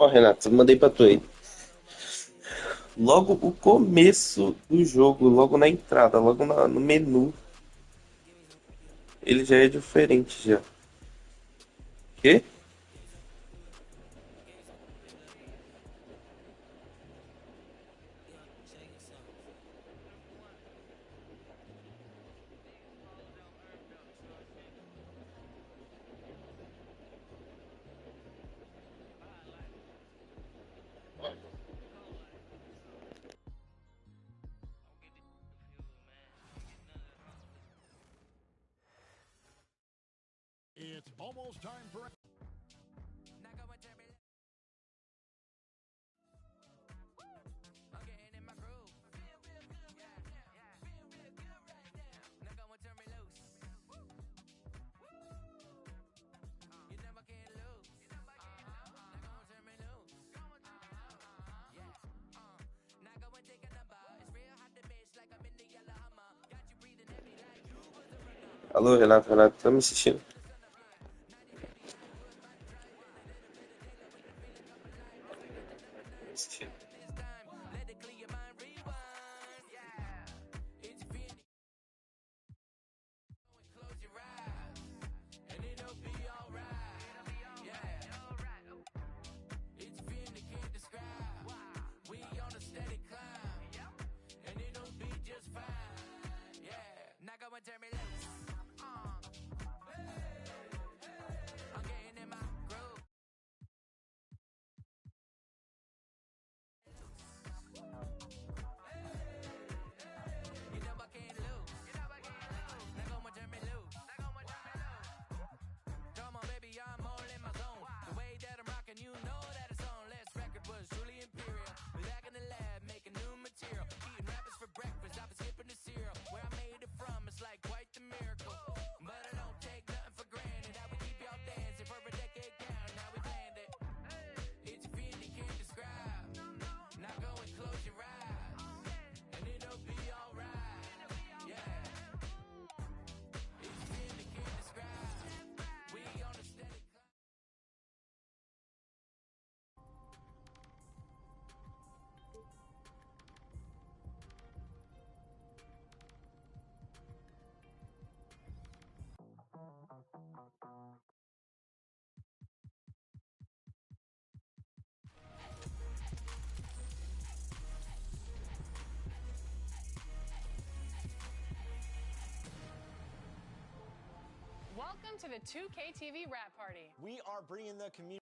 Ó, Renato, mandei pra tu aí. Logo o começo do jogo, logo na entrada, no menu, ele já é diferente já. Quê? It's almost time for. Alô, Renato, Renato, tá me assistindo? Me assistindo. Welcome to the 2K TV Rap Party. We are bringing the community.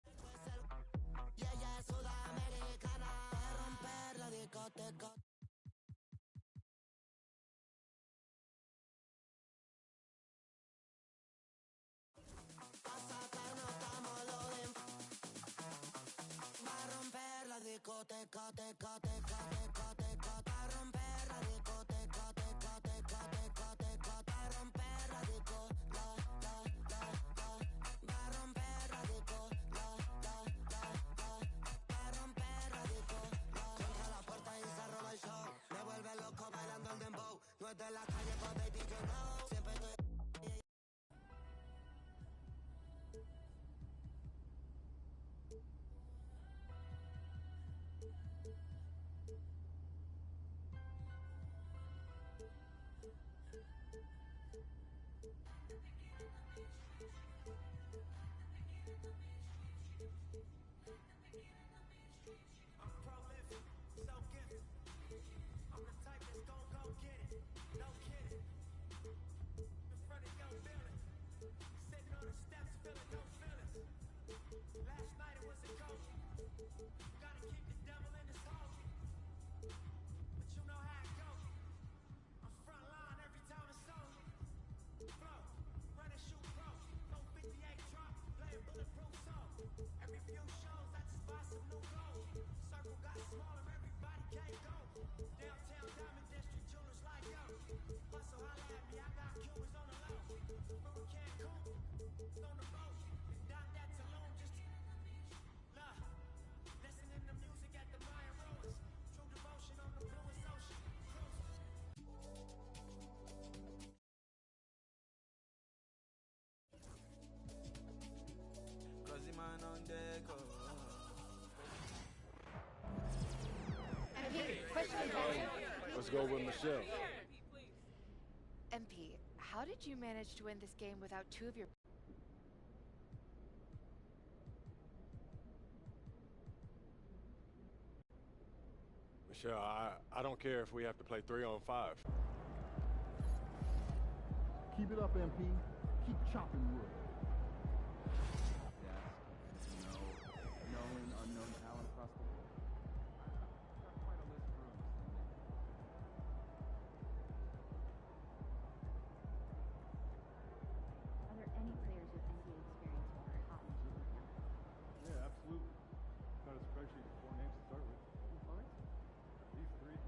Let's go with Michelle. MP, how did you manage to win this game without two of your... Michelle, I don't care if we have to play 3-on-5. Keep it up, MP. Keep chopping wood. Yes. No. Known, unknown talent across the board. I've got quite a list for understanding. Are there any players with NBA experience who are hot in G League now? Yeah, absolutely. Got a spreadsheet of 4 names to start with. Looking forward? At least 3. Yes.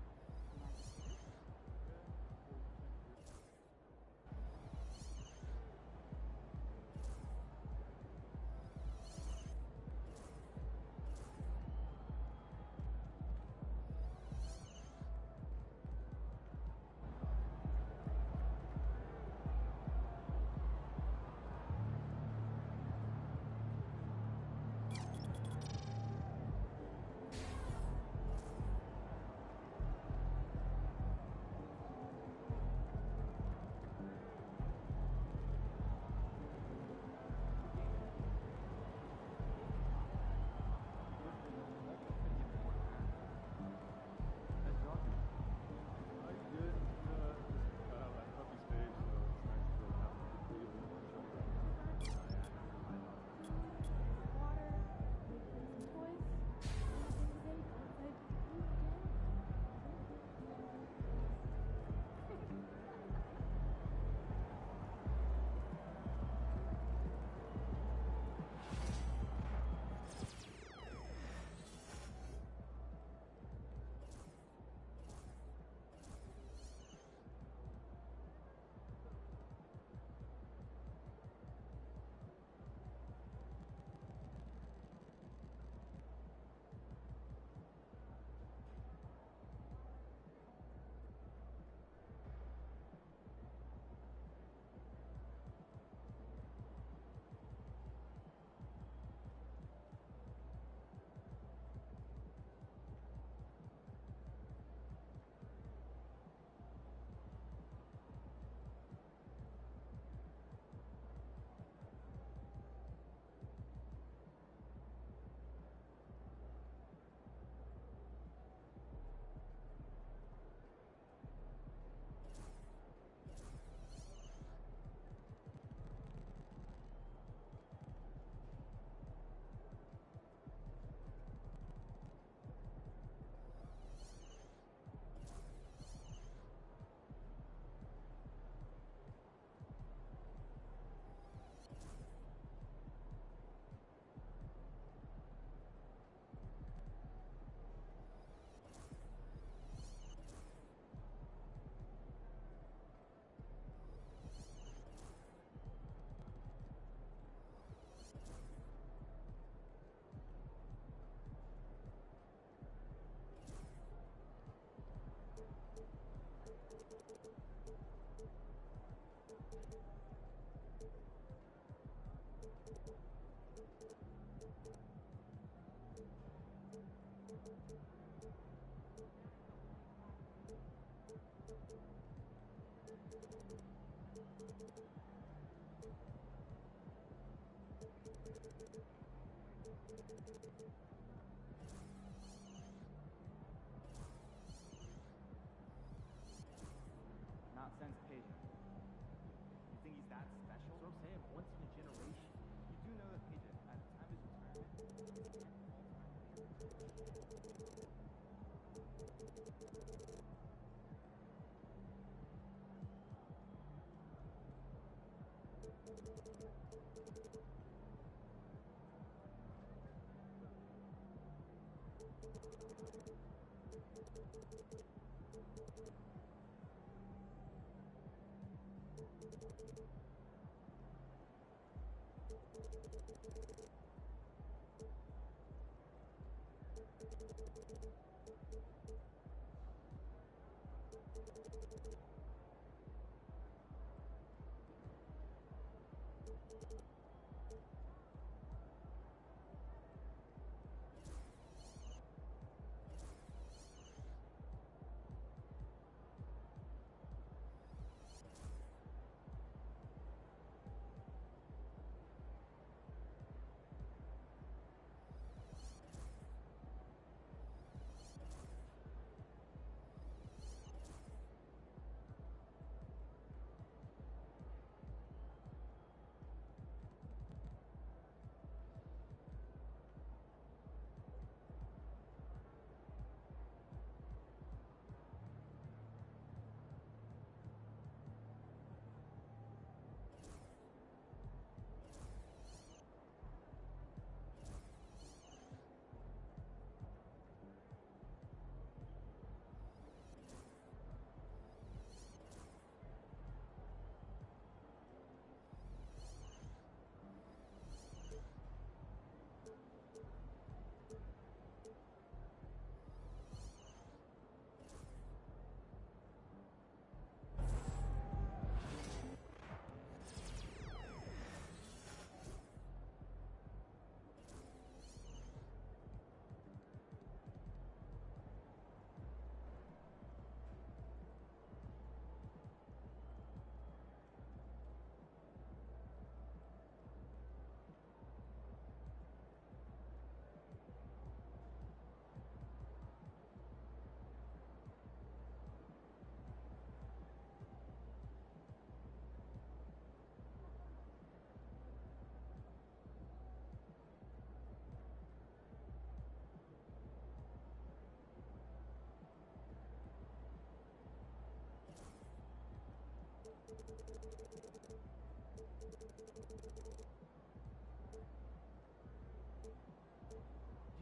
Do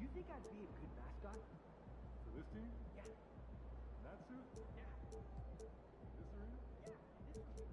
you think I'd be a good mascot? For this team? Yeah. That suit? Yeah. This arena? Yeah. This one.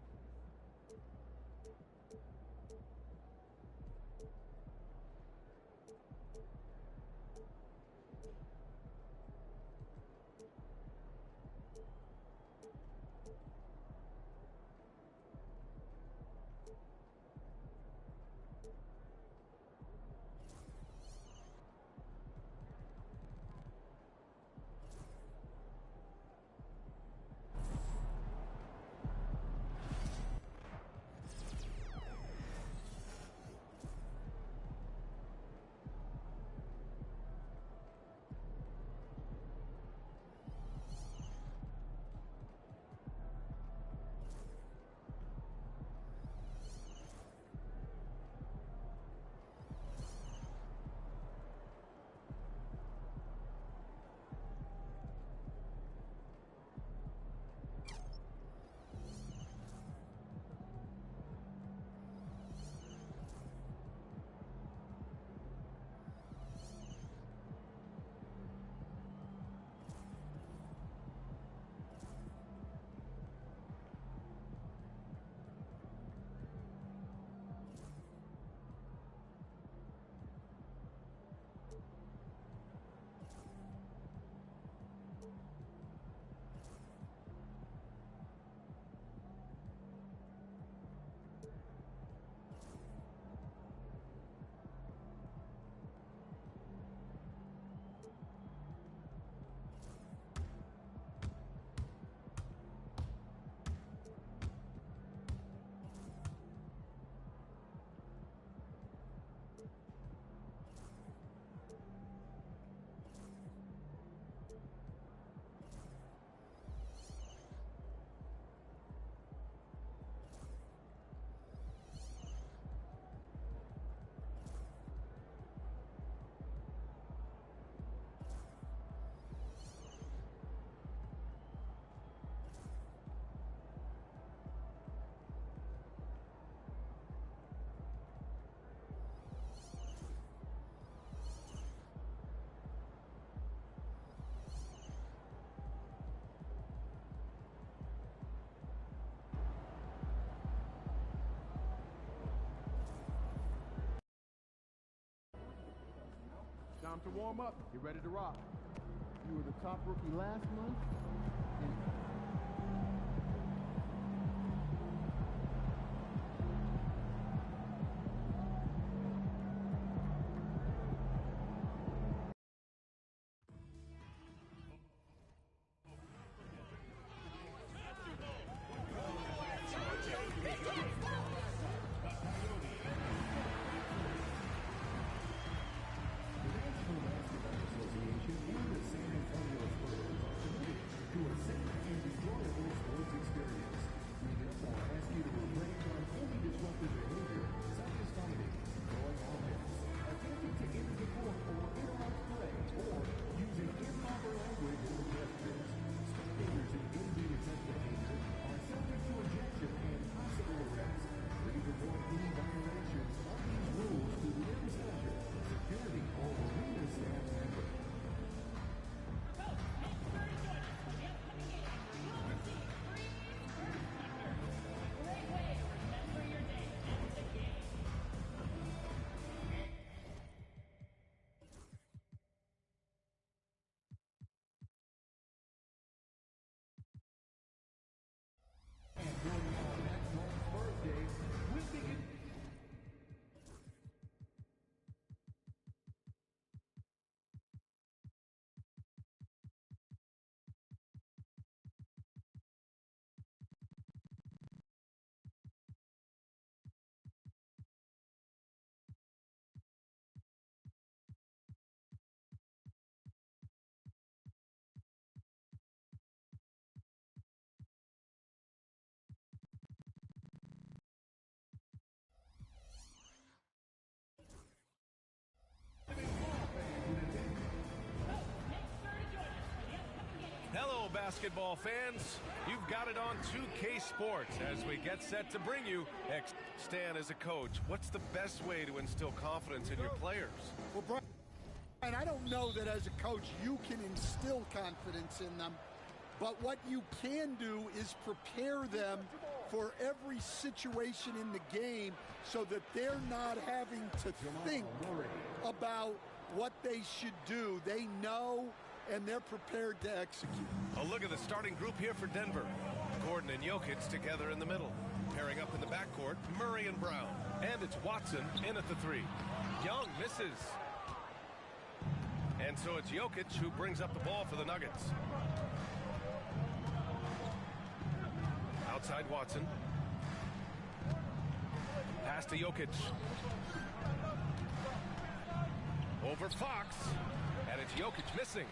Time to warm up. Get ready to rock. You were the top rookie last month. Association and the San Antonio Spurs are committed to a safe and basketball fans. You've got it on 2K Sports as we get set to bring you Stan, as a coach, what's the best way to instill confidence in your players? Well, Brian, I don't know that as a coach you can instill confidence in them, but what you can do is prepare them for every situation in the game so that they're not having to think about what they should do. They know, and they're prepared to execute. A look at the starting group here for Denver. Gordon and Jokic together in the middle. Pairing up in the backcourt, Murray and Brown. And it's Watson in at the three. Young misses. And so it's Jokic who brings up the ball for the Nuggets. Outside Watson. Pass to Jokic. Over Fox. And it's Jokic missing.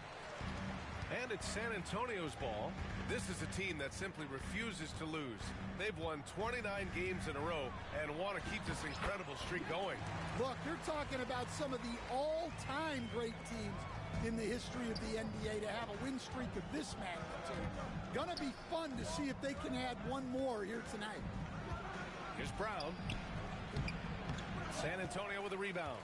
And it's San Antonio's ball. This is a team that simply refuses to lose. They've won 29 games in a row and want to keep this incredible streak going. Look, you're talking about some of the all-time great teams in the history of the NBA to have a win streak of this magnitude. Gonna be fun to see if they can add one more here tonight. Here's Brown. San Antonio with a rebound.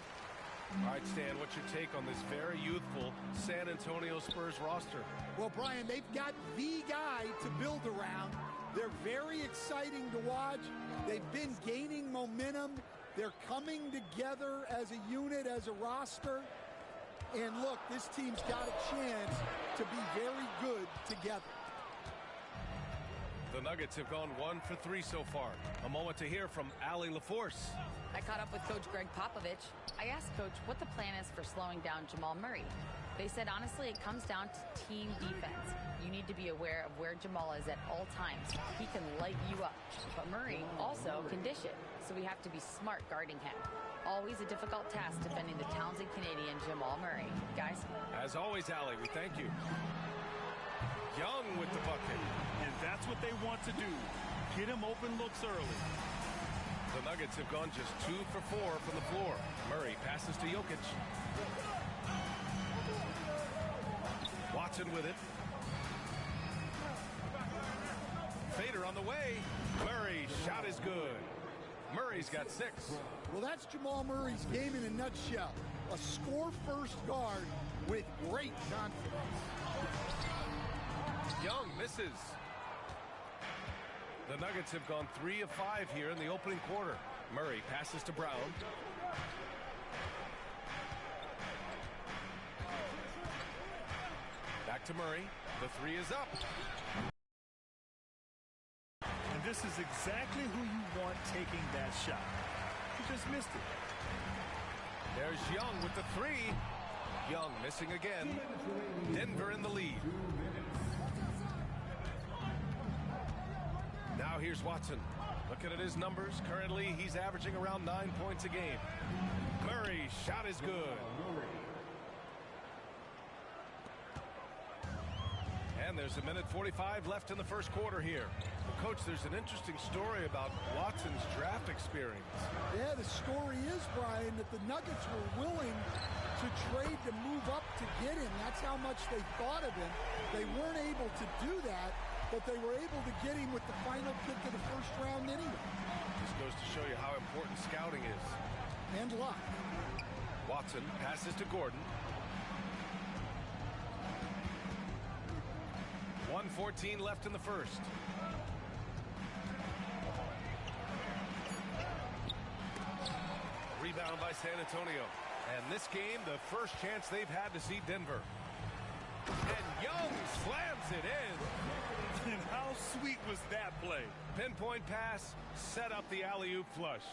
All right, Stan, what's your take on this very youthful San Antonio Spurs roster? Well, Brian, they've got the guy to build around. They're very exciting to watch. They've been gaining momentum. They're coming together as a unit, as a roster. And look, this team's got a chance to be very good together. The Nuggets have gone 1 for 3 so far. A moment to hear from Allie LaForce. I caught up with Coach Greg Popovich. I asked Coach what the plan is for slowing down Jamal Murray. They said, honestly, it comes down to team defense. You need to be aware of where Jamal is at all times. He can light you up, but Murray also can dish it, so we have to be smart guarding him. Always a difficult task defending the talented Canadian Jamal Murray. Guys? As always, Allie, we thank you. Young with the bucket. And that's what they want to do. Get him open looks early. The Nuggets have gone just 2 for 4 from the floor. Murray passes to Jokic. Watson with it. Fader on the way. Murray's shot is good. Murray's got 6. Well, that's Jamal Murray's game in a nutshell. A score-first guard with great confidence. Young misses. The Nuggets have gone 3 of 5 here in the opening quarter. Murray passes to Brown. Back to Murray. The 3 is up. And this is exactly who you want taking that shot. He just missed it. There's Young with the 3. Young missing again. Denver in the lead. Now here's Watson. Looking at his numbers, currently he's averaging around 9 points a game. Murray's shot is good. And there's 1:45 left in the first quarter here. Well, Coach, there's an interesting story about Watson's draft experience. Yeah, the story is, Brian, that the Nuggets were willing to trade to move up to get him. That's how much they thought of him. They weren't able to do that, but they were able to get him with the final pick of the first round anyway. This goes to show you how important scouting is. And luck. Watson passes to Gordon. 1:14 left in the first. Rebound by San Antonio. And this game, the first chance they've had to see Denver. And Young slams it in. And how sweet was that play? Pinpoint pass, set up the alley-oop flush.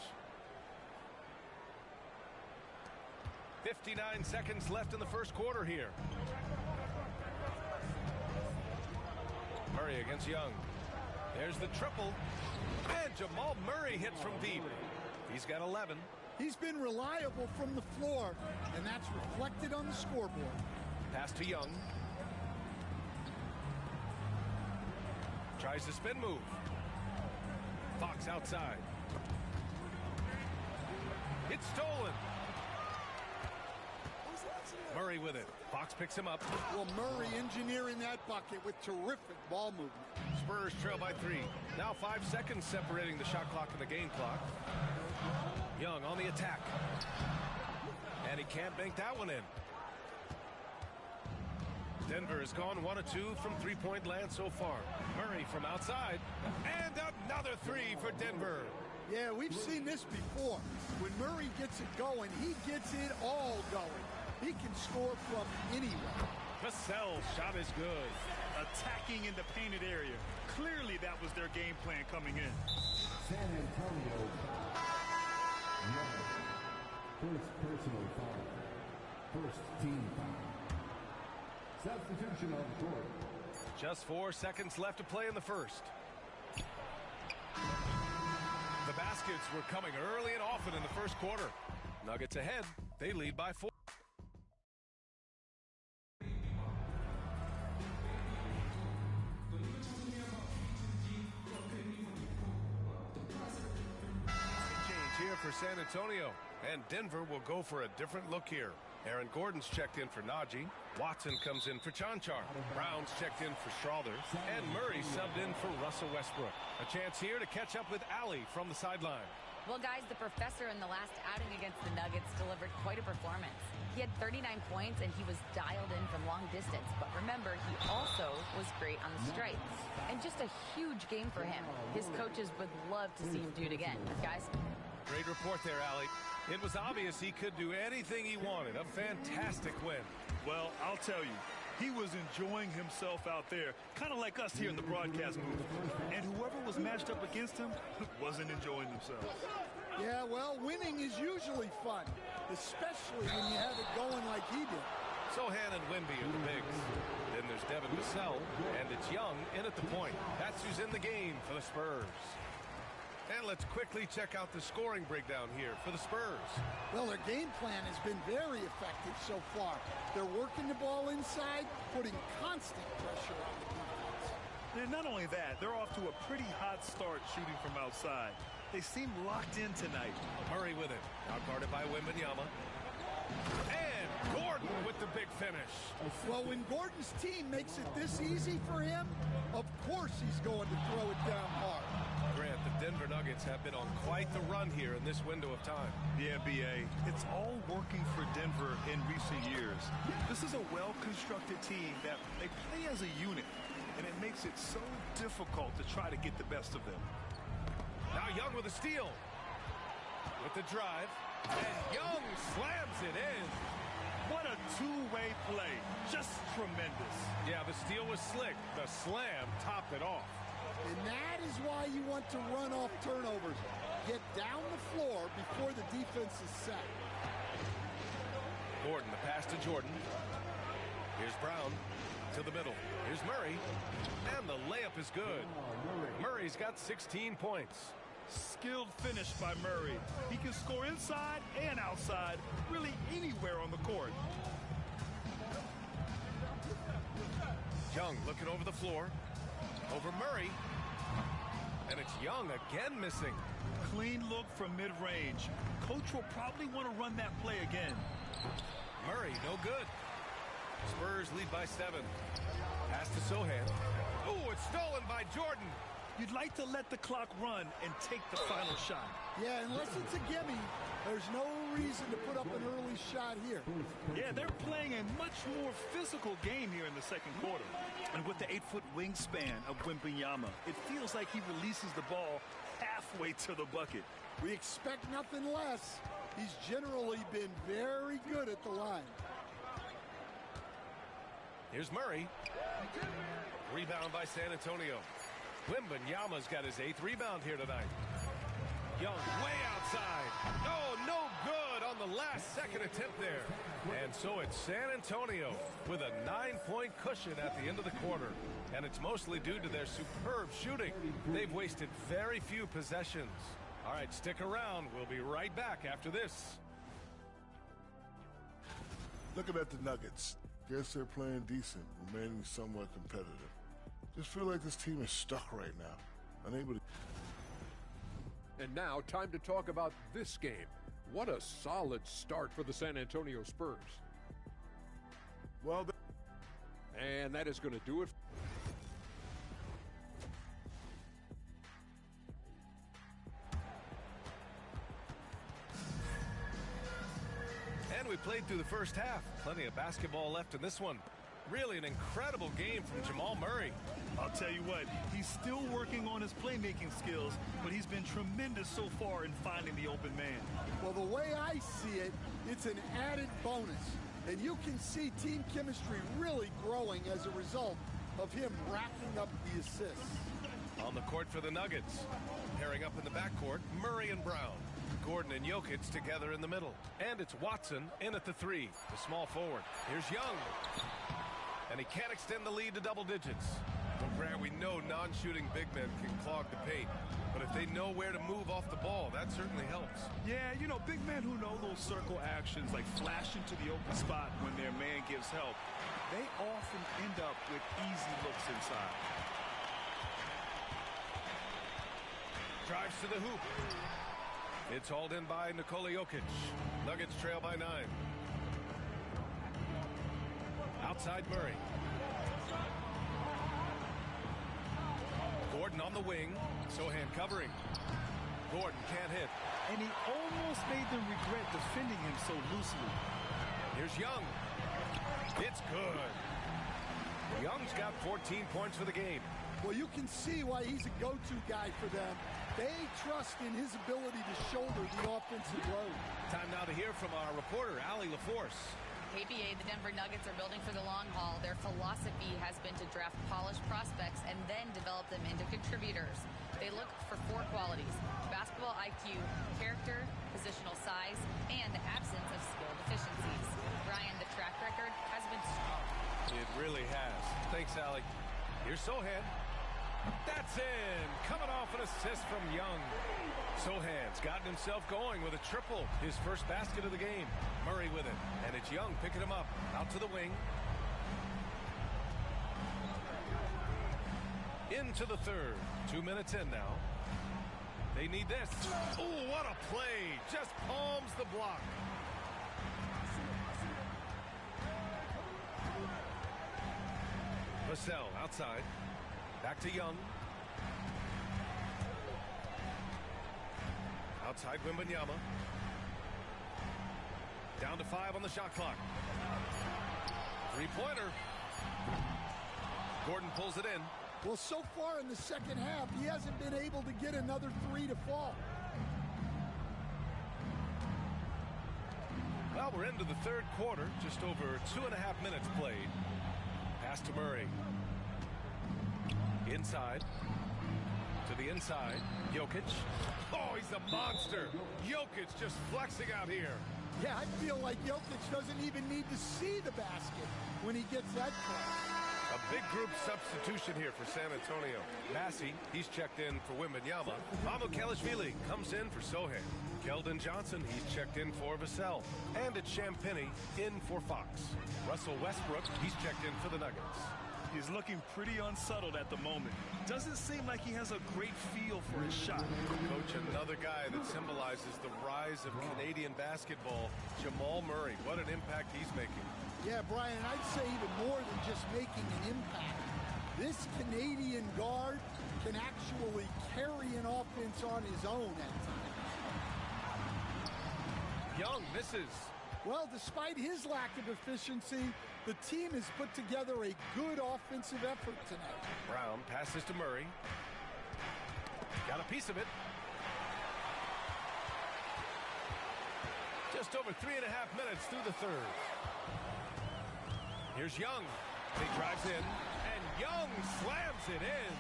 59 seconds left in the first quarter here. Murray against Young. There's the triple. And Jamal Murray hits from deep. He's got 11. He's been reliable from the floor, and that's reflected on the scoreboard. Pass to Young. Tries the spin move. Fox outside. It's stolen. Murray with it. Fox picks him up. Well, Murray engineering that bucket with terrific ball movement. Spurs trail by 3. Now 5 seconds separating the shot clock and the game clock. Young on the attack. And he can't bank that one in. Denver has gone 1 of 2 from three-point land so far. Murray from outside. And another 3 for Denver. Yeah, we've seen this before. When Murray gets it going, he gets it all going. He can score from anywhere. Vassell's shot is good. Attacking in the painted area. Clearly that was their game plan coming in. San Antonio. First personal foul. First team foul. Substitution on the court. Just 4 seconds left to play in the first. The baskets were coming early and often in the first quarter. Nuggets ahead. They lead by 4. Change here for San Antonio. And Denver will go for a different look here. Aaron Gordon's checked in for Najee. Watson comes in for Chanchar. Brown's checked in for Strawther. And Murray subbed in for Russell Westbrook. A chance here to catch up with Allie from the sideline. Well, guys, the professor in the last outing against the Nuggets delivered quite a performance. He had 39 points, and he was dialed in from long distance. But remember, he also was great on the stripes. And just a huge game for him. His coaches would love to see him do it again. Guys? Great report there, Allie. It was obvious he could do anything he wanted. A fantastic win. Well, I'll tell you, he was enjoying himself out there, kind of like us here in the broadcast booth. And whoever was matched up against him wasn't enjoying themselves. Yeah, well, winning is usually fun, especially when you have it going like he did. Sohan and Wemby are the bigs. Then there's Devin Vassell, and it's Young in at the point. That's who's in the game for the Spurs. And let's quickly check out the scoring breakdown here for the Spurs. Well, their game plan has been very effective so far. They're working the ball inside, putting constant pressure on the defense. And not only that, they're off to a pretty hot start shooting from outside. They seem locked in tonight. Murray with it. Outguarded by Wembanyama. And Gordon with the big finish. Well, when Gordon's team makes it this easy for him, of course he's going to throw it down hard. Grant, the Denver Nuggets have been on quite the run here in this window of time. Yeah, B.A. It's all working for Denver in recent years. This is a well-constructed team that they play as a unit, and it makes it so difficult to try to get the best of them. Now Young with a steal. With the drive. And Young slams it in. What a two-way play. Just tremendous. Yeah, the steal was slick. The slam topped it off. And that is why you want to run off turnovers. Get down the floor before the defense is set. Gordon, the pass to Jordan. Here's Brown to the middle. Here's Murray. And the layup is good. Murray's got 16 points. Skilled finish by Murray. He can score inside and outside, really anywhere on the court. Young looking over the floor. Over Murray. And it's Young again missing. Clean look from mid-range. Coach will probably want to run that play again. Murray, no good. Spurs lead by 7. Pass to Sohan. Oh, it's stolen by Jordan. You'd like to let the clock run and take the final shot. Yeah, unless it's a gimme, there's no reason to put up an early shot here. Yeah, they're playing a much more physical game here in the second quarter. And with the 8-foot wingspan of Wembanyama, it feels like he releases the ball halfway to the bucket. We expect nothing less. He's generally been very good at the line. Here's Murray. Rebound by San Antonio. Wembanyama's got his 8th rebound here tonight. Young way outside. Oh, no good on the last second attempt there. And so it's San Antonio with a 9-point cushion at the end of the quarter. And it's mostly due to their superb shooting. They've wasted very few possessions. All right, stick around. We'll be right back after this. Looking at the Nuggets, guess they're playing decent, remaining somewhat competitive. Just feel like this team is stuck right now, unable to. And now, time to talk about this game. What a solid start for the San Antonio Spurs. Well, and that is going to do it. And we played through the first half. Plenty of basketball left in this one. Really an incredible game from Jamal Murray. I'll tell you what, he's still working on his playmaking skills, but he's been tremendous so far in finding the open man. Well, the way I see it, it's an added bonus. And you can see team chemistry really growing as a result of him racking up the assists. On the court for the Nuggets. Pairing up in the backcourt, Murray and Brown. Gordon and Jokic together in the middle. And it's Watson in at the three, the small forward. Here's Young. And he can't extend the lead to double digits. Well, Grant, we know non-shooting big men can clog the paint. But if they know where to move off the ball, that certainly helps. Yeah, you know, big men who know those circle actions, like flashing to the open spot when their man gives help, they often end up with easy looks inside. Drives to the hoop. It's hauled in by Nikola Jokic. Nuggets trail by 9. Outside Murray. Gordon on the wing. Sohan covering. Gordon can't hit. And he almost made them regret defending him so loosely. Here's Young. It's good. Young's got 14 points for the game. Well, you can see why he's a go-to guy for them. They trust in his ability to shoulder the offensive load. Time now to hear from our reporter, Allie LaForce. KBA, the Denver Nuggets are building for the long haul. Their philosophy has been to draft polished prospects and then develop them into contributors. They look for 4 qualities: basketball IQ, character, positional size, and the absence of skill deficiencies. Brian, the track record has been strong. It really has. Thanks, Allie. Here's Sohan. That's in. Coming off an assist from Young. Sohan's gotten himself going with a triple. His first basket of the game. Murray with it. And it's Young picking him up. Out to the wing. Into the third. 2 minutes in now. They need this. Oh, what a play. Just palms the block. Vassell outside. Back to Young. Outside Wembanyama. Down to 5 on the shot clock. Three-pointer. Gordon pulls it in. Well, so far in the second half, he hasn't been able to get another 3 to fall. Well, we're into the third quarter. Just over 2.5 minutes played. Pass to Murray. Inside. To the inside. Jokic. Oh, he's a monster. Jokic just flexing out here. Yeah, I feel like Jokic doesn't even need to see the basket when he gets that close. A big group substitution here for San Antonio. Massey, he's checked in for Wembanyama. Mamukelashvili comes in for Sohan. Keldon Johnson, he's checked in for Vassell. And it's Champagnie in for Fox. Russell Westbrook, he's checked in for the Nuggets. He's looking pretty unsettled at the moment. Doesn't seem like he has a great feel for his shot. Coach, another guy that symbolizes the rise of Canadian basketball, Jamal Murray. What an impact he's making. Yeah, Brian, I'd say even more than just making an impact. This Canadian guard can actually carry an offense on his own at times. Young misses. Well, despite his lack of efficiency, the team has put together a good offensive effort tonight. Brown passes to Murray. Got a piece of it. Just over 3.5 minutes through the third. Here's Young. He drives in, and Young slams it in.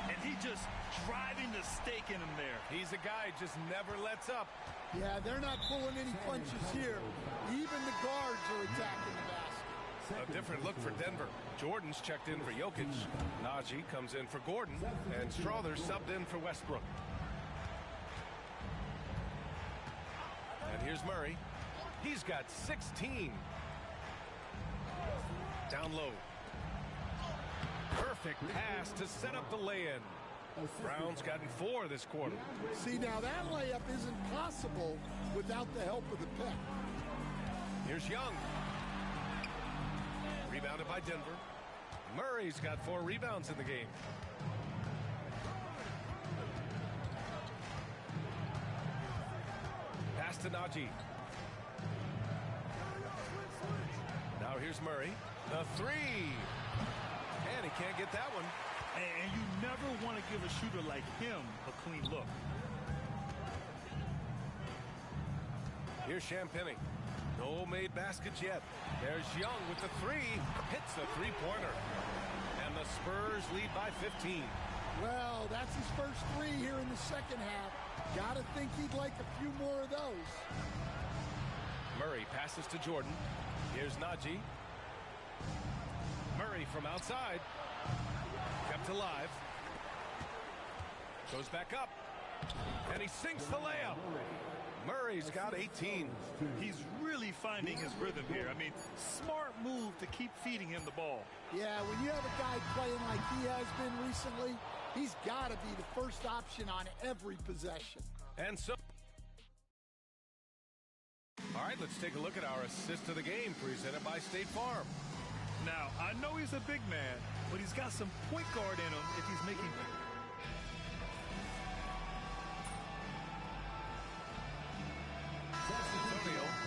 And he just driving the stake in him there. He's a guy just never lets up. Yeah, they're not pulling any punches here. Even the guards are attacking the basket. A different look for Denver. Jordan's checked in for Jokic. Najee comes in for Gordon. And Strother subbed in for Westbrook. And here's Murray. He's got 16. Down low. Perfect pass to set up the lay-in. Brown's gotten 4 this quarter. See, now that layup isn't possible without the help of the pick. Here's Young. Rebounded by Denver. Murray's got 4 rebounds in the game. Pass to Najee. Now here's Murray. The 3. And he can't get that one. And you never want to give a shooter like him a clean look. Here's Champagnie. No made baskets yet. There's Young with the 3. Hits the 3-pointer. And the Spurs lead by 15. Well, that's his first 3 here in the second half. Gotta think he'd like a few more of those. Murray passes to Jordan. Here's Najee. Murray from outside. Kept alive. Goes back up. And he sinks the layup. Murray's got 18. He's really finding his rhythm here. I mean, smart move to keep feeding him the ball. Yeah, when you have a guy playing like he has been recently, he's got to be the first option on every possession. And so, all right, let's take a look at our assist of the game presented by State Farm. Now, I know he's a big man, but he's got some point guard in him if he's making...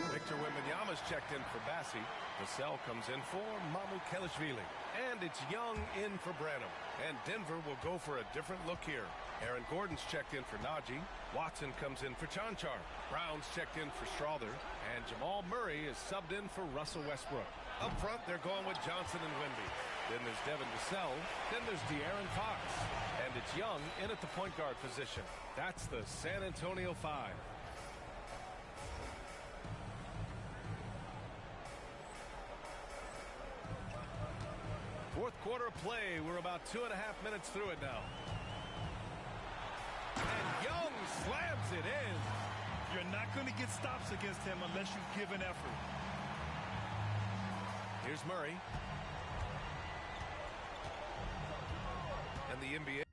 Victor Wembanyama's checked in for Bassi. Vassell comes in for Mamukelashvili. And it's Young in for Branham. And Denver will go for a different look here. Aaron Gordon's checked in for Najee. Watson comes in for Chanchar. Brown's checked in for Strawther. And Jamal Murray is subbed in for Russell Westbrook. Up front, they're going with Johnson and Wemby. Then there's Devin Vassell. Then there's De'Aaron Fox. And it's Young in at the point guard position. That's the San Antonio 5. Fourth quarter of play. We're about 2.5 minutes through it now. And Young slams it in. You're not going to get stops against him unless you give an effort. Here's Murray. And the NBA.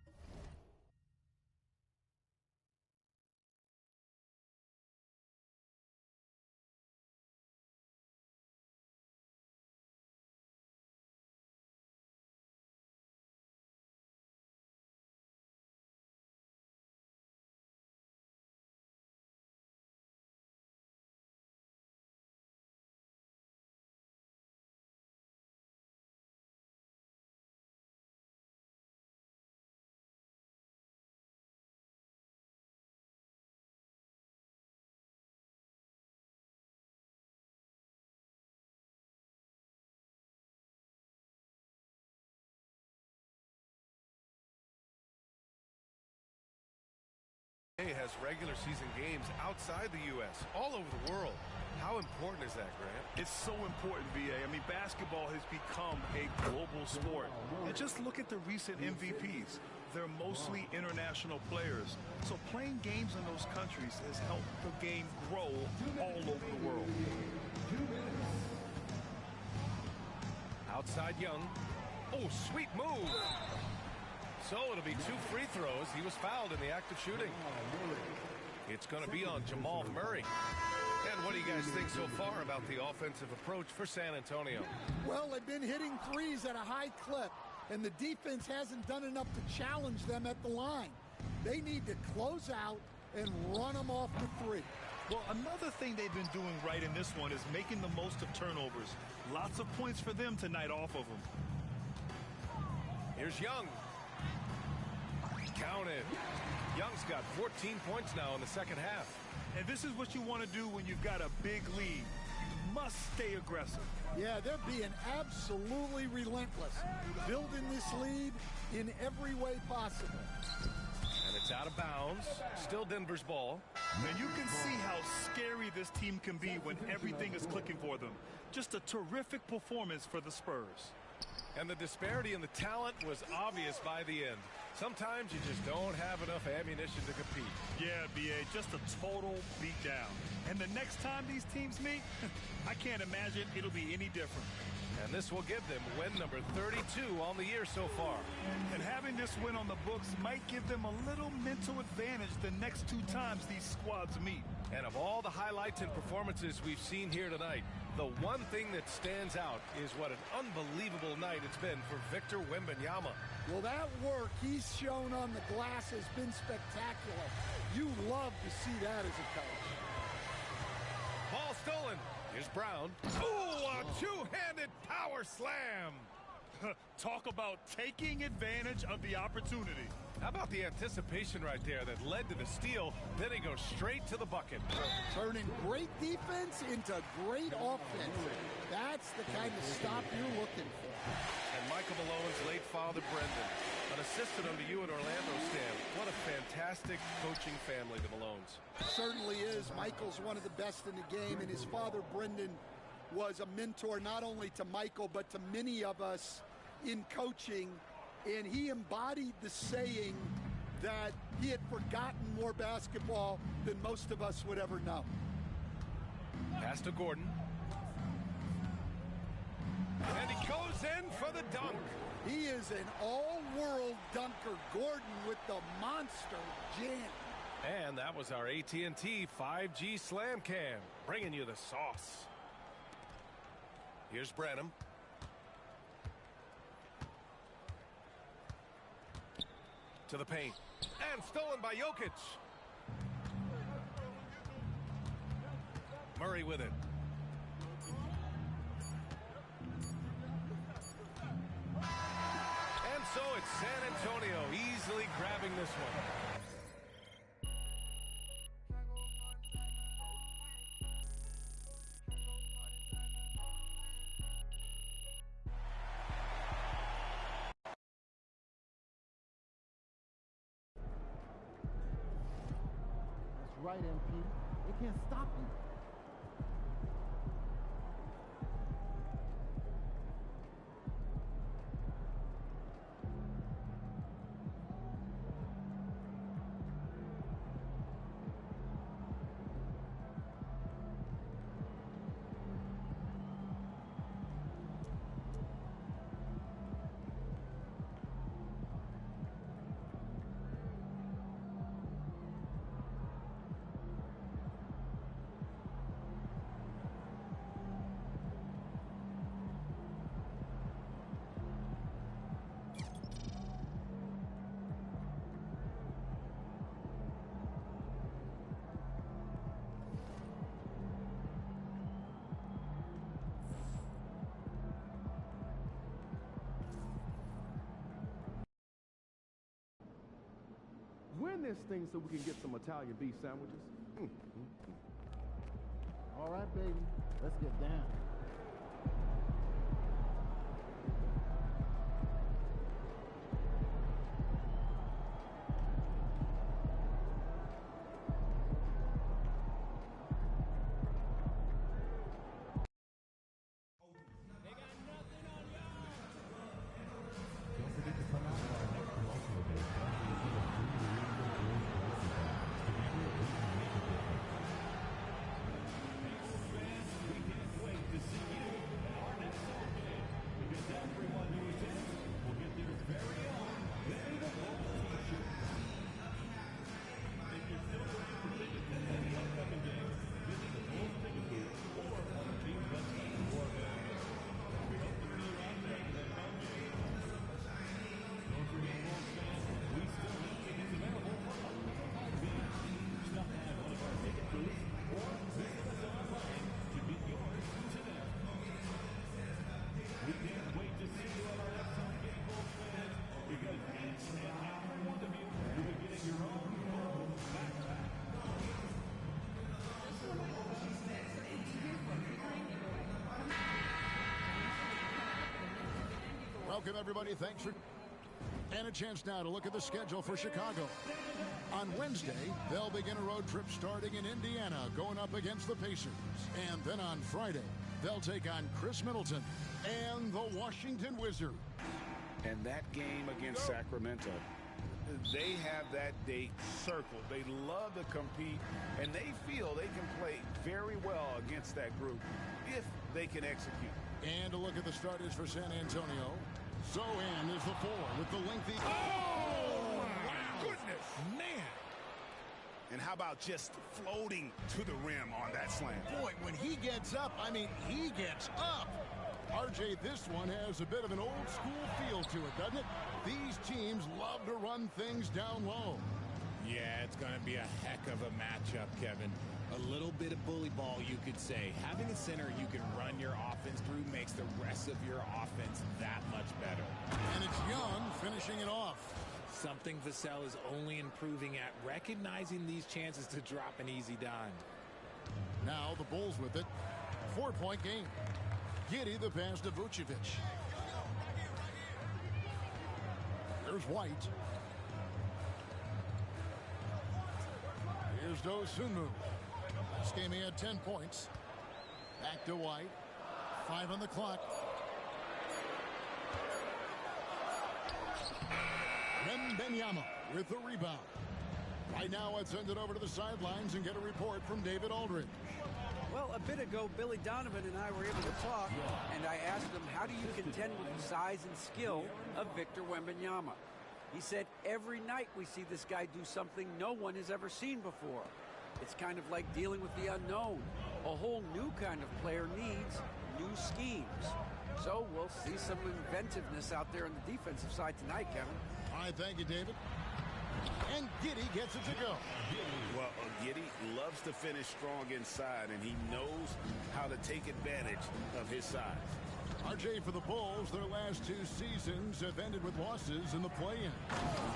Has regular season games outside the U.S., all over the world. How important is that, Grant? It's so important, VA. I mean, basketball has become a global sport. And just look at the recent MVPs. They're mostly international players. So playing games in those countries has helped the game grow all over the world. Outside Young. Oh, sweet move. So it'll be 2 free throws. He was fouled in the act of shooting. It's going to be on Jamal Murray. And what do you guys think so far about the offensive approach for San Antonio? Well, they've been hitting threes at a high clip, and the defense hasn't done enough to challenge them at the line. They need to close out and run them off the 3. Well, another thing they've been doing right in this one is making the most of turnovers. Lots of points for them tonight off of them. Here's Young. Counted. Young's got 14 points now in the second half. And this is what you want to do when you've got a big lead. You must stay aggressive. Yeah, they're being absolutely relentless. Building this lead in every way possible. And it's out of bounds. Still Denver's ball. And you can see how scary this team can be when everything is clicking for them. Just a terrific performance for the Spurs. And the disparity in the talent was obvious by the end. Sometimes you just don't have enough ammunition to compete. Yeah, BA, just a total beatdown. And the next time these teams meet, I can't imagine it'll be any different. And this will give them win number 32 on the year so far. And having this win on the books might give them a little mental advantage the next 2 times these squads meet. And of all the highlights and performances we've seen here tonight, The one thing that stands out is what an unbelievable night it's been for Victor Wembanyama. Well, that work he's shown on the glass has been spectacular. You love to see that as a coach. Ball stolen. Here's Brown. Ooh, a two-handed power slam. Talk about taking advantage of the opportunity. How about the anticipation right there that led to the steal? Then he goes straight to the bucket. Turning great defense into great offense. That's the kind of stop you're looking for. And Michael Malone's late father, Brendan, an assistant under you in Orlando, Stan. What a fantastic coaching family, the Malones. Certainly is. Michael's one of the best in the game, and his father, Brendan, was a mentor not only to Michael, but to many of us in coaching. And he embodied the saying that he had forgotten more basketball than most of us would ever know. Pass to Gordon. And he goes in for the dunk. He is an all-world dunker. Gordon with the monster jam. And that was our AT&T 5G Slam Cam, bringing you the sauce. Here's Branham. To the paint. And stolen by Jokic. Murray with it. And so it's San Antonio easily grabbing this one. Right, MP. They can't stop you. Win this thing so we can get some Italian beef sandwiches. All right, baby. Let's get down. Welcome, everybody. Thanks for... And a chance now to look at the schedule for Chicago. On Wednesday, they'll begin a road trip starting in Indiana, going up against the Pacers. And then on Friday, they'll take on Chris Middleton and the Washington Wizards. And that game against Sacramento, they have that date circled. They love to compete, and they feel they can play very well against that group if they can execute. And a look at the starters for San Antonio. Sohan is the 4 with the lengthy... Oh, my goodness, man. And how How about just floating to the rim on that slam? Boy, when he gets up, I mean, he gets up. RJ, this one has a bit of an old school feel to it, doesn't it? These teams love to run things down low. Yeah, it's going to be a heck of a matchup, Kevin. A little bit of bully ball, you could say. Having a center you can run your offense through makes the rest of your offense that much better. And it's Young finishing it off. Something Vassell is only improving at, recognizing these chances to drop an easy dime. Now the Bulls with it. 4-point game. Giddey the pass to Vucevic. Here's White. Here's Dosunmu. This game he had 10 points. Back to White. 5 on the clock. Wembanyama with the rebound. Right now, let's send it over to the sidelines and get a report from David Aldridge. Well, a bit ago, Billy Donovan and I were able to talk, and I asked him, how do you contend with the size and skill of Victor Wembanyama? He said, every night we see this guy do something no one has ever seen before. It's kind of like dealing with the unknown. A whole new kind of player needs new schemes. So we'll see some inventiveness out there on the defensive side tonight, Kevin. All right, thank you, David. And Giddey gets it to go. Well, Giddey loves to finish strong inside, and he knows how to take advantage of his size. RJ, for the Bulls, their last 2 seasons have ended with losses in the play-in.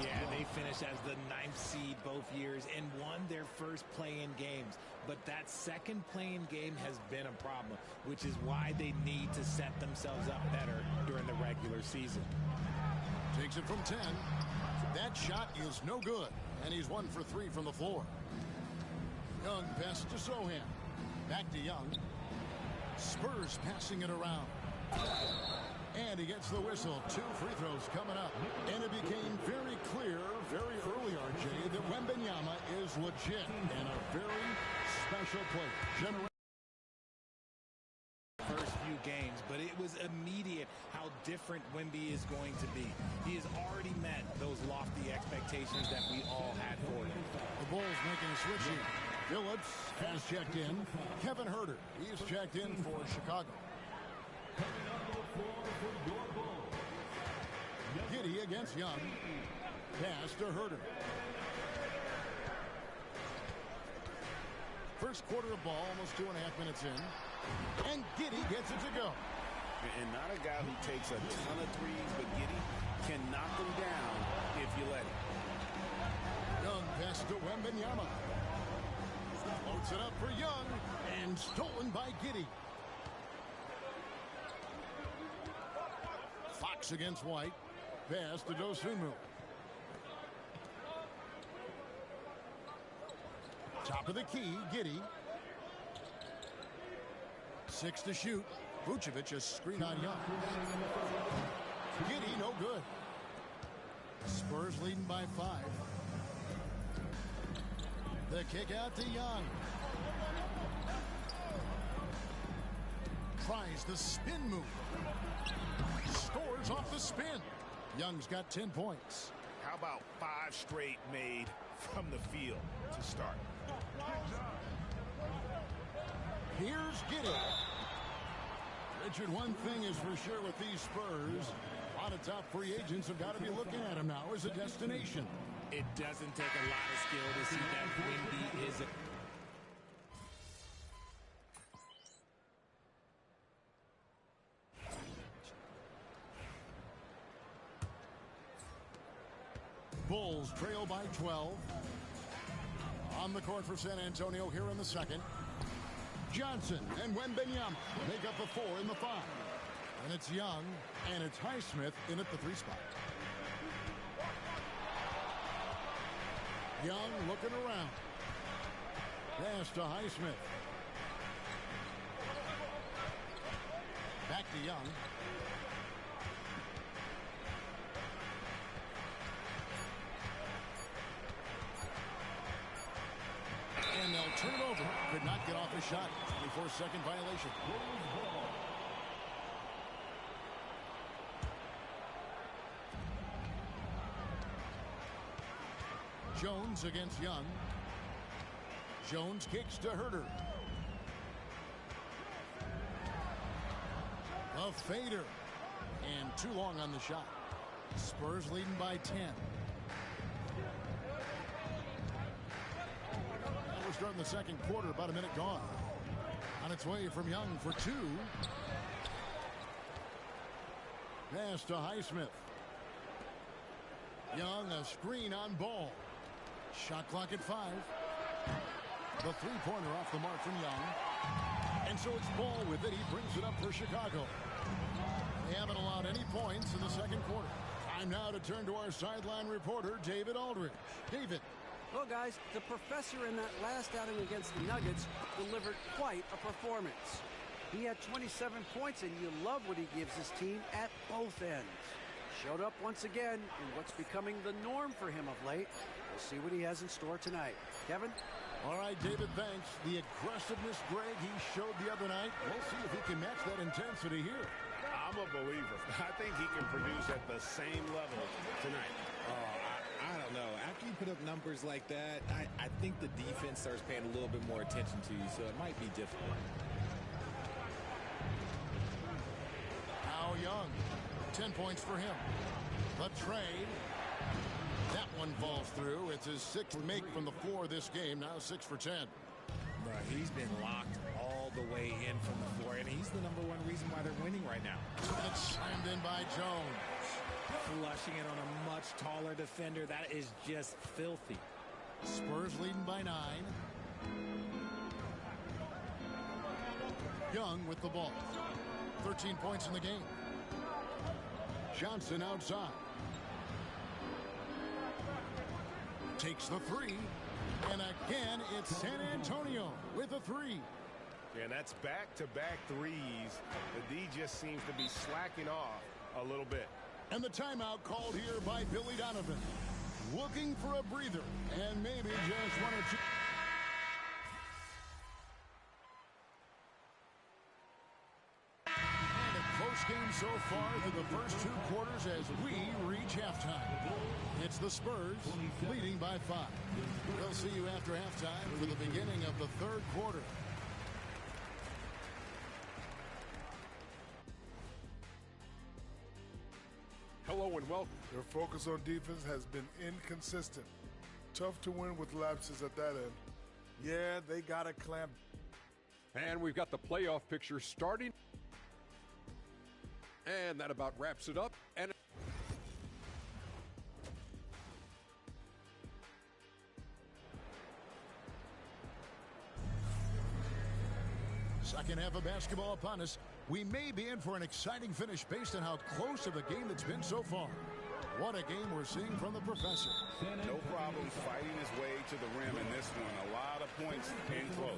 Yeah, they finished as the 9th seed both years and won their first play-in games. But that second play-in game has been a problem, which is why they need to set themselves up better during the regular season. Takes it from 10. That shot is no good, and he's 1 for 3 from the floor. Young pass to Sohan. Back to Young. Spurs passing it around. And he gets the whistle. 2 free throws coming up. And it became very clear very early, RJ, that Wembanyama is legit and a very special player. First few games, but it was immediate how different Wemby is going to be. He has already met those lofty expectations that we all had for him. The Bulls making a switch here. Phillips has checked in. Kevin Huerter, he's checked in for Chicago. Giddey against Young. Pass to Huerter. First quarter of ball, almost 2.5 minutes in. And Giddey gets it to go. And not a guy who takes a ton of threes, but Giddey can knock them down if you let him. Young pass to Wembanyama. Floats it up for Young. And stolen by Giddey. Fox against White. Pass to Dosunmu. Top of the key, Giddey. 6 to shoot. Vucevic a screen on Young. Giddey no good. Spurs leading by 5. The kick out to Young. Tries the spin move. Scores off the spin. Young's got 10 points. How about 5 straight made from the field to start? Here's Giddey. Richard, one thing is for sure with these Spurs, a lot of top free agents have got to be looking at him now as a destination. It doesn't take a lot of skill to see that Wemby is a... Bulls trail by 12. On the court for San Antonio here in the second. Johnson and Wembanyama make up the 4 in the 5. And it's Young, and it's Highsmith in at the 3 spot. Young looking around. Pass to Highsmith. Back to Young. And they'll turn it over. Could not get off the shot. 24-second violation. Jones against Young. Jones kicks to Herter. A fader. And too long on the shot. Spurs leading by 10. We're starting the second quarter, about a minute gone. On its way from Young for two. Pass to Highsmith. Young, a screen on Ball. Shot clock at 5. The three-pointer off the mark from Young. And so it's Ball with it. He brings it up for Chicago. They haven't allowed any points in the second quarter. Time now to turn to our sideline reporter, David Aldridge. David. Well, guys, the professor in that last outing against the Nuggets delivered quite a performance. He had 27 points, and you love what he gives his team at both ends. Showed up once again in what's becoming the norm for him of late. We'll see what he has in store tonight. Kevin? All right, David, thanks. The aggressiveness, Greg, he showed the other night. We'll see if he can match that intensity here. I'm a believer. I think he can produce at the same level tonight. I don't know. After you put up numbers like that, I think the defense starts paying a little bit more attention to you, so it might be difficult. Now Young, 10 points for him. The trade. That one falls through. It's his sixth make from the floor this game. Now 6 for 10. Bro, he's been locked all the way in from the floor, and he's the number one reason why they're winning right now. It's slammed in by Jones. Flushing it on a much taller defender. That is just filthy. Spurs leading by 9. Young with the ball. 13 points in the game. Johnson outside. Takes the three. And again, it's San Antonio with a 3. Yeah, that's back-to-back threes. The D just seems to be slacking off a little bit. And the timeout called here by Billy Donovan. Looking for a breather and maybe just one or two. And a close game so far through the first 2 quarters as we reach halftime. It's the Spurs leading by 5. We'll see you after halftime for the beginning of the third quarter. Hello and welcome. Their focus on defense has been inconsistent. Tough to win with lapses at that end. Yeah, they got to clamp. And we've got the playoff picture starting. And that about wraps it up. And Second half of basketball upon us. We may be in for an exciting finish based on how close of a game it's been so far. What a game we're seeing from the professor. No problem fighting his way to the rim in this one. A lot of points in close.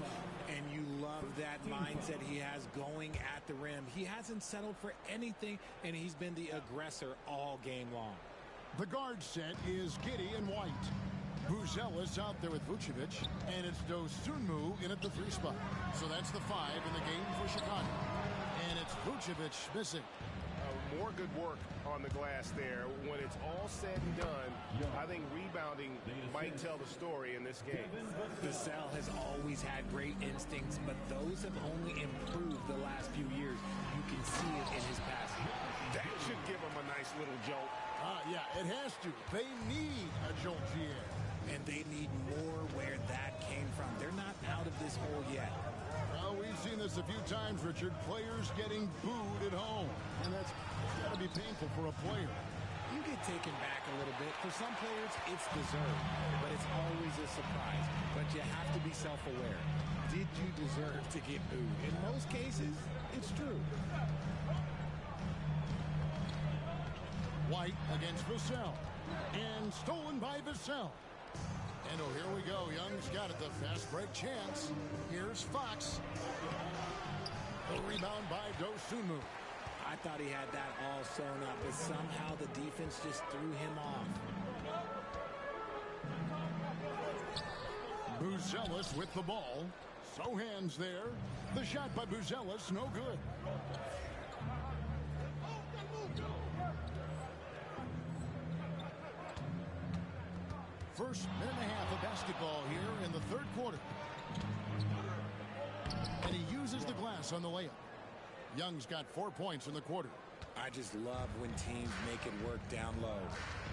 And you love that mindset he has going at the rim. He hasn't settled for anything, and he's been the aggressor all game long. The guard set is Giddey and White. Buzelis out there with Vucevic, and it's Dosunmu in at the 3 spot. So that's the 5 in the game for Chicago. And it's Vucevic missing. More good work on the glass there. When it's all said and done, I think rebounding might tell the story in this game. Vassell has always had great instincts, but those have only improved the last few years. You can see it in his passing. That should give him a nice little jolt. Yeah, it has to. They need a jolt here. And they need more where that came from. They're not out of this hole yet. Well, we've seen this a few times, Richard. Players getting booed at home. And that's got to be painful for a player. You get taken back a little bit. For some players, it's deserved. But it's always a surprise. But you have to be self-aware. Did you deserve to get booed? In most cases, it's true. White against Vassell. And stolen by Vassell. And oh, here we go. Young's got it. The fast break chance. Here's Fox. The rebound by Dosunmu. I thought he had that all sewn up, but somehow the defense just threw him off. Buzelis with the ball. So hands there. The shot by Buzelis, no good. First minute and a half of basketball here in the third quarter. raises the glass on the layup. Young's got 4 points in the quarter. I just love when teams make it work down low.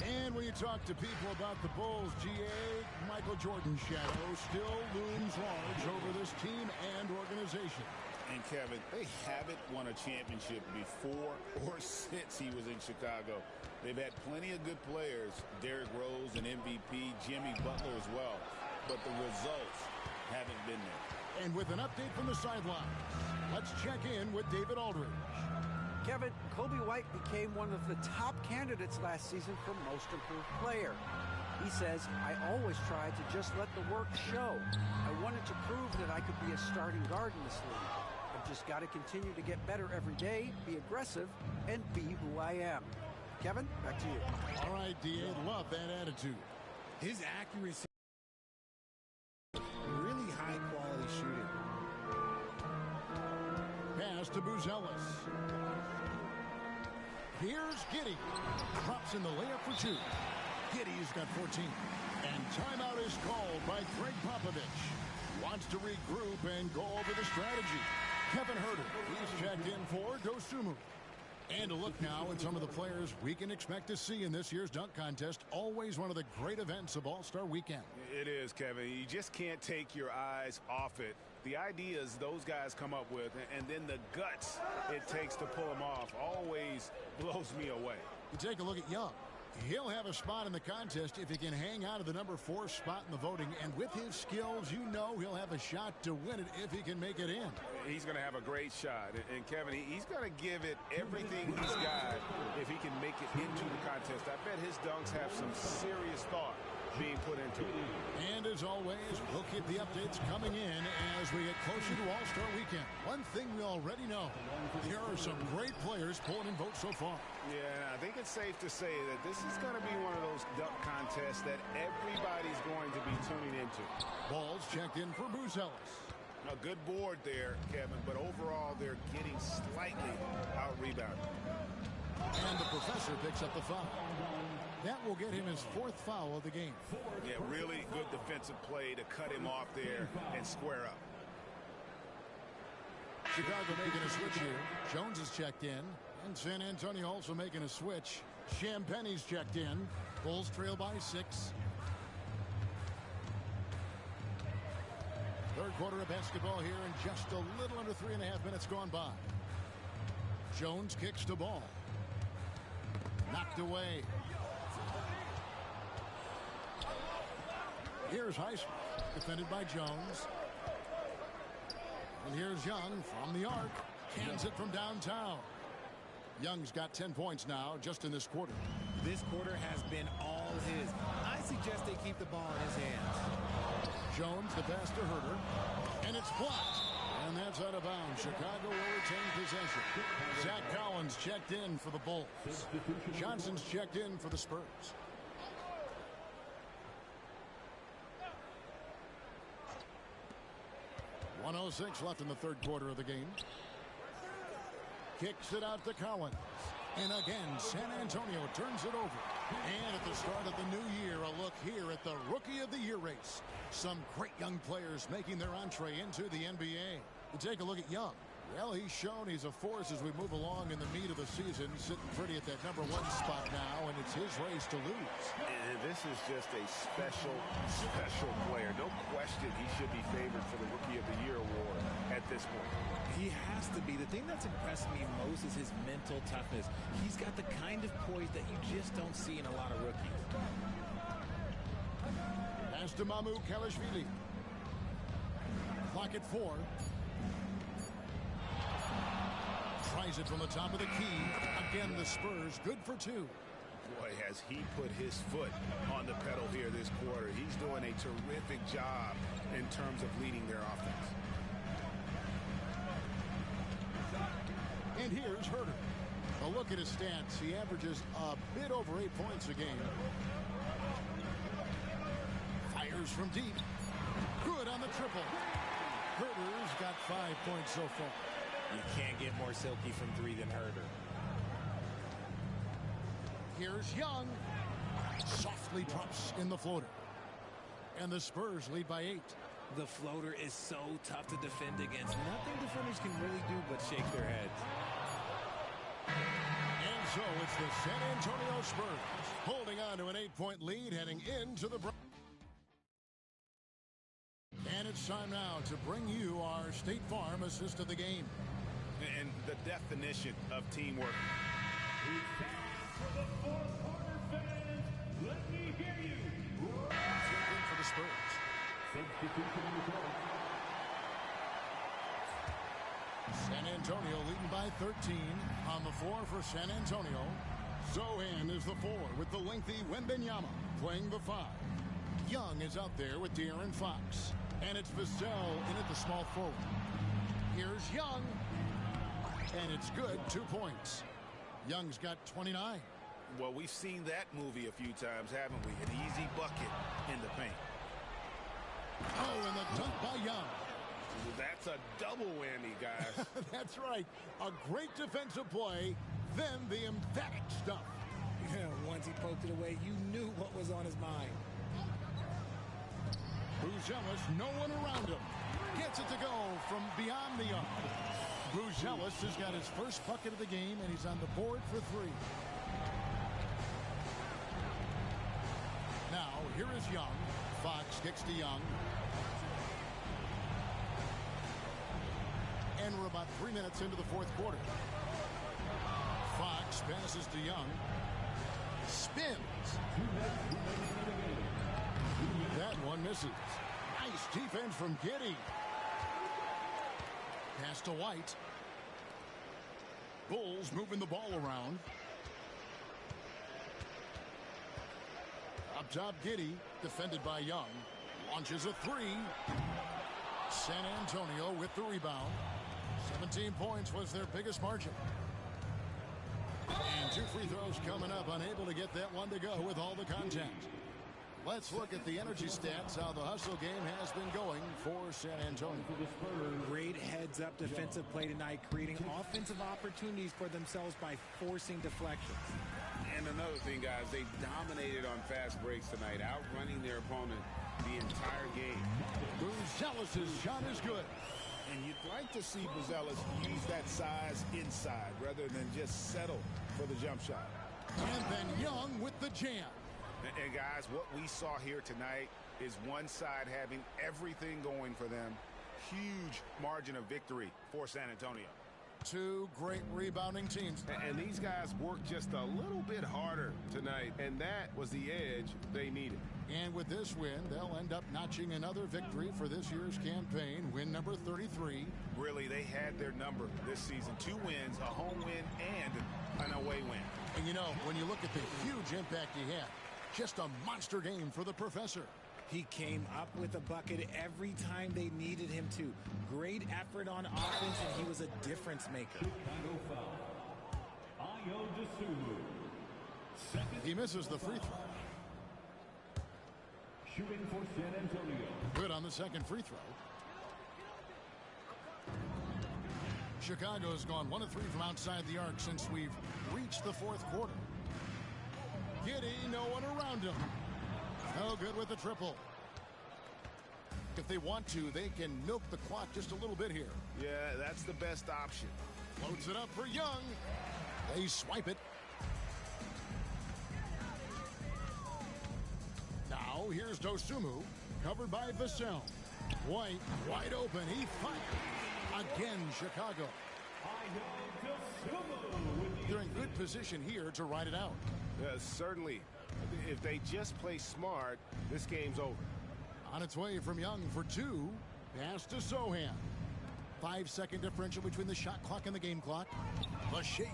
And when you talk to people about the Bulls, GA, Michael Jordan's shadow still looms large over this team and organization. And Kevin, they haven't won a championship before or since he was in Chicago. They've had plenty of good players, Derrick Rose, an MVP, Jimmy Butler as well. But the results haven't been there. And with an update from the sidelines, let's check in with David Aldridge. Kevin, Kobe White became one of the top candidates last season for Most Improved Player. He says, I always tried to just let the work show. I wanted to prove that I could be a starting guard in this league. I've just got to continue to get better every day, be aggressive, and be who I am. Kevin, back to you. All right, D.A., love that attitude. His accuracy, really high-quality shooting. Pass to Buzelis. Here's Giddey. Drops in the layup for 2. Giddey's got 14. And timeout is called by Greg Popovich. Wants to regroup and go over the strategy. Kevin Huerter, he's checked in for Dosunmu. And a look now at some of the players we can expect to see in this year's dunk contest. Always one of the great events of All-Star Weekend. It is, Kevin. You just can't take your eyes off it. The ideas those guys come up with, and then the guts it takes to pull them off, always blows me away. You take a look at Young. He'll have a spot in the contest if he can hang out of the number 4 spot in the voting. And with his skills, you know he'll have a shot to win it if he can make it in. He's going to have a great shot. And Kevin, he's going to give it everything he's got if he can make it into the contest. I bet his dunks have some serious thought being put into it. And as always, we'll keep the updates coming in as we get closer to All-Star Weekend. One thing we already know, there are some great players pulling in votes so far. Yeah, I think it's safe to say that this is going to be one of those dunk contests that everybody's going to be tuning into. Ball's checked in for Buzelis. A good board there, Kevin, but overall they're getting slightly out-rebounded. And the professor picks up the foul. That will get him his 4th foul of the game. Yeah, really good defensive play to cut him off there and square up. Chicago making a switch here. Jones is checked in. And San Antonio also making a switch. Champagne's checked in. Bulls trail by 6. Third quarter of basketball here and just a little under 3.5 minutes gone by. Jones kicks the ball. Knocked away. Here's Highsmith, defended by Jones. And here's Young from the arc. Cans it from downtown. Young's got 10 points now just in this quarter. This quarter has been all his. I suggest they keep the ball in his hands. Jones, the pass to Huerter. And it's blocked. And that's out of bounds. Chicago will retain possession. Zach Collins checked in for the Bulls. Johnson's checked in for the Spurs. .106 left in the third quarter of the game. Kicks it out to Collins. And again, San Antonio turns it over. And at the start of the new year, a look here at the Rookie of the Year race. Some great young players making their entree into the NBA. You take a look at Young. Well, he's shown he's a force as we move along in the meat of the season, sitting pretty at that number 1 spot now, and it's his race to lose. And this is just a special player. No question he should be favored for the Rookie of the Year award at this point. He has to be. The thing that's impressed me most is his mental toughness. He's got the kind of poise that you just don't see in a lot of rookies. Pass to Mamu Kalashvili. Clock at 4. Tries it from the top of the key. Again, the Spurs good for 2. Boy, has he put his foot on the pedal here this quarter. He's doing a terrific job in terms of leading their offense. And here's Huerter. A look at his stats. He averages a bit over 8 points a game. Fires from deep. Good on the triple. Huerter's got 5 points so far. You can't get more silky from 3 than Huerter. Here's Young. Softly drops in the floater. And the Spurs lead by 8. The floater is so tough to defend against. Nothing defenders can really do but shake their heads. And so it's the San Antonio Spurs holding on to an 8-point lead heading into the break. And it's time now to bring you our State Farm assist of the game. And the definition of teamwork. For the fourth quarter fans, let me hear you. For the Spurs. Substitution in the court. San Antonio leading by 13. On the floor for San Antonio, Zohan is the 4 with the lengthy Wembanyama playing the 5. Young is out there with De'Aaron Fox. And it's Vassell in at the small forward. Here's Young. And it's good, 2 points. Young's got 29. Well, we've seen that movie a few times, haven't we? An easy bucket in the paint. Oh, and the dunk by Young. That's a double whammy, guys. That's right. A great defensive play, then the emphatic stuff. Yeah, once he poked it away, you knew what was on his mind. Buzelis, no one around him. Gets it to go from beyond the arc. Buzelis has got his first bucket of the game, and he's on the board for 3. Now, here is Young. Fox kicks to Young. And we're about 3 minutes into the fourth quarter. Fox passes to Young. Spins. That one misses. Nice defense from Giddey. Pass to White. Bulls moving the ball around. Up top, Giddey, defended by Young. Launches a 3. San Antonio with the rebound. 17 points was their biggest margin. And 2 free throws coming up, unable to get that one to go with all the contact. Let's look at the energy stats, how the hustle game has been going for San Antonio. Great heads-up defensive play tonight, creating offensive opportunities for themselves by forcing deflections. And another thing, guys, they dominated on fast breaks tonight, outrunning their opponent the entire game. Buzelis' shot is good. And you'd like to see Buzelis use that size inside rather than just settle for the jump shot. And then Young with the jam. And guys, what we saw here tonight is one side having everything going for them. Huge margin of victory for San Antonio. 2 great rebounding teams. And these guys worked just a little bit harder tonight, and that was the edge they needed. And with this win, they'll end up notching another victory for this year's campaign, win number 33. Really, they had their number this season. 2 wins, a home win, and an away win. And you know, when you look at the huge impact he had, just a monster game for the professor. He came up with a bucket every time they needed him to. Great effort on offense, and he was a difference maker. He misses the free throw. Shooting for San Antonio. Good on the second free throw. Chicago's gone 1 of 3 from outside the arc since we've reached the fourth quarter. Giddey, no one around him. No good with the triple. If they want to, they can milk the clock just a little bit here. Yeah, that's the best option. Floats it up for Young. They swipe it. Now, here's Dosunmu, covered by Vassell. White, wide open. He fired. Again, Chicago. They're in good position here to ride it out. Certainly. If they just play smart, this game's over. On its way from Young for 2. Pass to Zohan. 5-second differential between the shot clock and the game clock. The shake.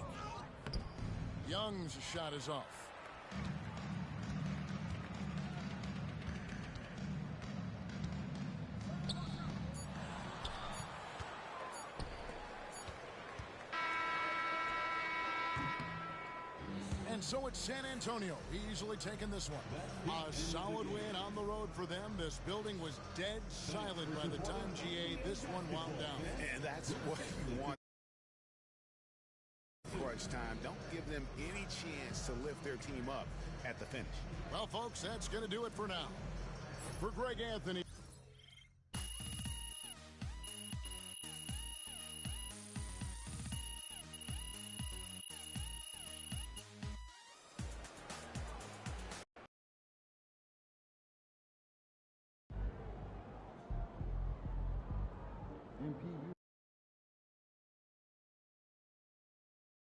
Young's shot is off. And so it's San Antonio easily taking this one. A solid win on the road for them. This building was dead silent by the time GA this one wound down. And that's what you want. Crunch time. Don't give them any chance to lift their team up at the finish. Well, folks, that's going to do it for now. For Greg Anthony. MP,